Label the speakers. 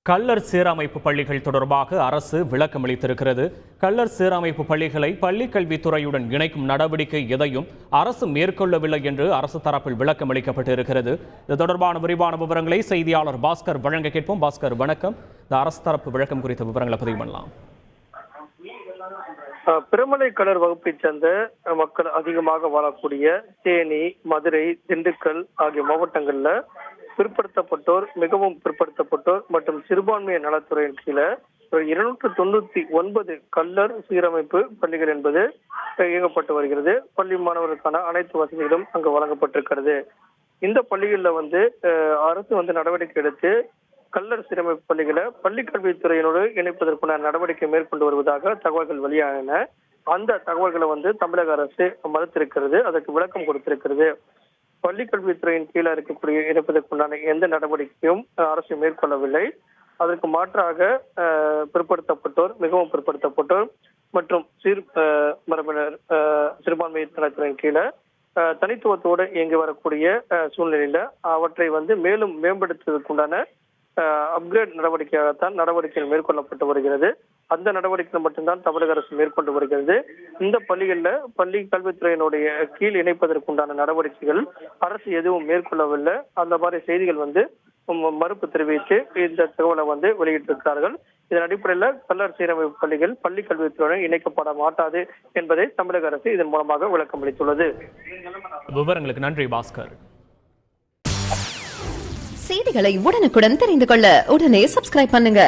Speaker 1: கள்ளர் சீரமைப்பு பள்ளிகள் தொடர்பாக அரசு விளக்கம் அளித்திருக்கிறது. கள்ளர் சீரமைப்பு பள்ளிகளை பள்ளிக் கல்வித்துறையுடன் இணைக்கும் நடவடிக்கை எதையும் அரசு மேற்கொள்ளவில்லை என்று அரசு தரப்பில் விளக்கம் அளிக்கப்பட்டிருக்கிறது. இது தொடர்பான விரிவான விவரங்களை செய்தியாளர் பாஸ்கர் வழங்க கேட்போம். பாஸ்கர், வணக்கம். இந்த அரசு தரப்பு விளக்கம் குறித்த விவரங்களை பதிவு பண்ணலாம்.
Speaker 2: பிரமலை கலர் வகுப்பைச் சேர்ந்த மக்கள் அதிகமாக வாழக்கூடிய தேனி, மதுரை, திண்டுக்கல் ஆகிய மாவட்டங்கள்ல பிற்படுத்தப்பட்டோர், மிகவும் பிற்படுத்தப்பட்டோர் மற்றும் சிறுபான்மையினர் நலத்துறையின் கீழே 299 கள்ளர் சீரமைப்பு பள்ளிகள் என்பது இயங்கப்பட்டு வருகிறது. பள்ளி மாணவர்களுக்கான அனைத்து வசதிகளும் அங்கு வழங்கப்பட்டிருக்கிறது. இந்த பள்ளிகளில் அரசு நடவடிக்கை எடுத்து கள்ளர் சீரமைப்பு பள்ளிகளை பள்ளி கல்வித்துறையினோடு இணைப்பதற்கான நடவடிக்கை மேற்கொண்டு வருவதாக தகவல்கள் வெளியான அந்த தகவல்களை தமிழக அரசு மறுத்திருக்கிறது. அதற்கு விளக்கம் கொடுத்திருக்கிறது. பள்ளி கல்வித்துறையின் கீழே இருக்கக்கூடிய இணைப்பதற்குண்டான எந்த நடவடிக்கையும் அரசு மேற்கொள்ளவில்லை. அதற்கு மாற்றாக பிற்படுத்தப்பட்டோர், மிகவும் பிற்படுத்தப்பட்டோர் மற்றும் சிறுபான்மையினர் நலத்துறையின் கீழே தனித்துவத்தோடு இயங்கி வரக்கூடிய சூழ்நிலையில அவற்றை மேலும் மேம்படுத்துவதற்குண்டான அப்கிரேட் நடவடிக்கையாகத்தான் நடவடிக்கைகள் மேற்கொள்ளப்பட்டு வருகிறது. அந்த நடவடிக்கைகள் மட்டும்தான் தமிழக அரசு மேற்கொண்டு வருகிறது. இந்த பள்ளிகளில் பள்ளி கல்வித்துறையினுடைய கீழ் இணைப்பதற்குண்டான நடவடிக்கைகள் அரசு எதுவும் மேற்கொள்ளவில்லை. அந்த மாதிரி செய்திகள் மறுப்பு தெரிவித்து இந்த தகவலை வெளியிட்டிருக்கிறார்கள். இதன் அடிப்படையில் கள்ளர் சீரமைப்பு பள்ளிகள் பள்ளி கல்வித்துறையுடன் இணைக்கப்பட மாட்டாது என்பதை தமிழக அரசு இதன் மூலமாக விளக்கம் அளித்துள்ளது.
Speaker 1: விவரங்களுக்கு நன்றி பாஸ்கர்.
Speaker 3: செய்திகளை உடனுக்குடன் தெரிந்து கொள்ள உடனே சப்ஸ்கிரைப் பண்ணுங்க.